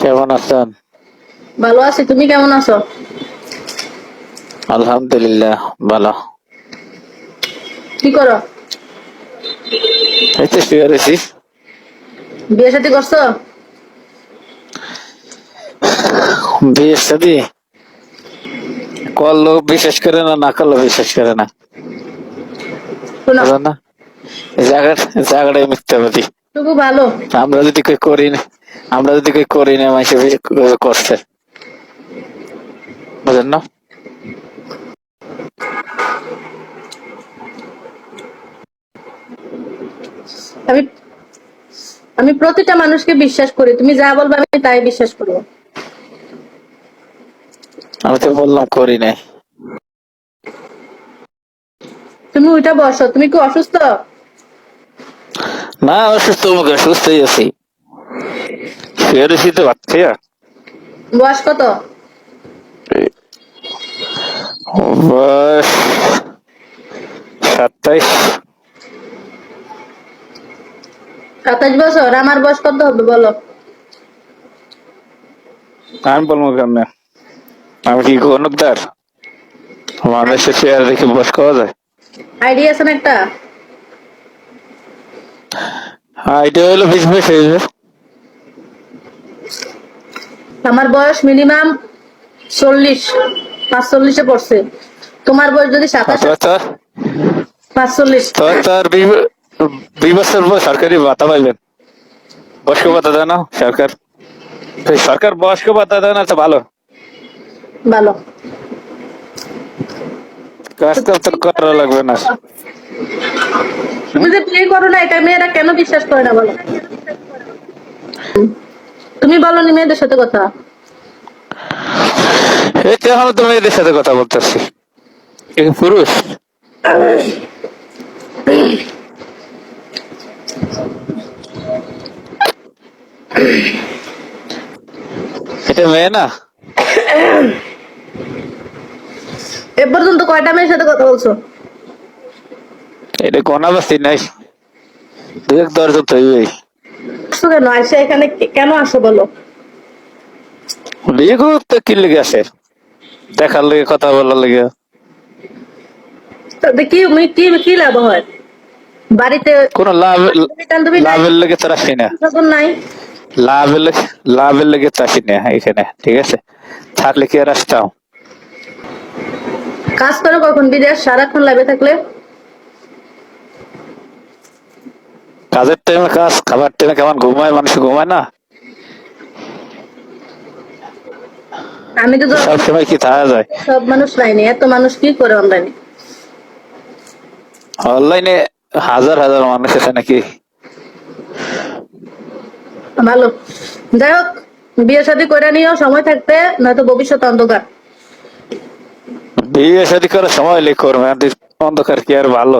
কেমন আছেন? ভালো আছি, তুমি কেমন আছো? আলহামদুলিল্লাহ ভালো। কি করো? এই তো শুয়ে রয়েছি। বিয়ে শাদী করছো? বিয়ের শাদী করলো বিশ্বাস করে না, না করলো বিশ্বাস করে না, শোনো, বুঝো না? এই জায়গাটাই মিথ্যাবাদী। টুকু ভালো। আমরা যদি কই করি না, আমরা যদি কই করি না, মাসে করছে, বুঝেন না? আমি আমি প্রতিটা মানুষকে বিশ্বাস করি, তুমি যা বলবে আমি তাই বিশ্বাস করবো। আমি তো বললাম করি নাই। তুমি ওইটা বসো, তুমি কি অসুস্থ? না অসুস্থ মুখে, সুস্থই আছি। শুয়ে রয়েছি তো ভাত খেয়া। বয়স কত? বয়স 27। 27 বছর। আমার বয়স কত হবে বলো? আমি বলবো কেমনে? আমি কি গণদার? মানুষের চেয়ার দেখে বয়স কওয়া যায়? আইডিয়া আছে না একটা? এটা হলো 20 হয়ে যাবে। আমার বয়স মিনিমাম 40, 45-এ পড়ছে। তোমার বয়স যদি 27, তো 45। তার 20 বছর পর সরকারি ভাতা পাইবেন। বয়স্ক ভাতা দেয় না সরকার? তো সরকার বয়স্ক ভাতা দেয় না তো ভালো। ভালো। কাজ কাম তো করা লাগবে না। তুমি যে বিয়ে করো না, এটা মেয়েরা কেন বিশ্বাস করে না বলো? তুমি বলো নি মেয়েদের সাথে কথা? এটা এখন তো মেয়েদের সাথে কথা বলতেছি, পুরুষ। এটা মেয়ে না। এ পর্যন্ত কয়টা মেয়ের সাথে কথা বলছো? এটা গণাবাসী নাই, 2-10 জন তৈরি। আসো কেন? আসে এখানে কেন আসো বলো? বিয়ে করতে কি লেগে আসে? দেখার লেগে, কথা বলার লেগে। তাতে কি কি কি লাভ হয়? বাড়িতে কোন লাভ, বান্ধবী নাই, লাভের লেগে তো আসি না। তখন নাই। লাভের লেগে তো আসি না এখানে, ঠিক আছে? থাকলে কি আর আসতাম? কাজ করো কখন বিদেশ সারাক্ষণ লাভে থাকলে? কাজের টাইমে কাজ, খাবার টাইমে কেমন ঘুমায় মানুষ, ঘুমায় না? আমি তো সব সময় কি থাকা যায়? সব মানুষ লাইনে, এত মানুষ কি করে অনলাইনে? অনলাইনে হাজার হাজার মানুষ আছে নাকি? ভালো। যাই হোক, বিয়ে শাদী করে নিও সময় থাকতে, নয়তো ভবিষ্যৎ অন্ধকার। বিয়ে শাদী করার সময় করবে, অন্ধকার কি আর ভালো?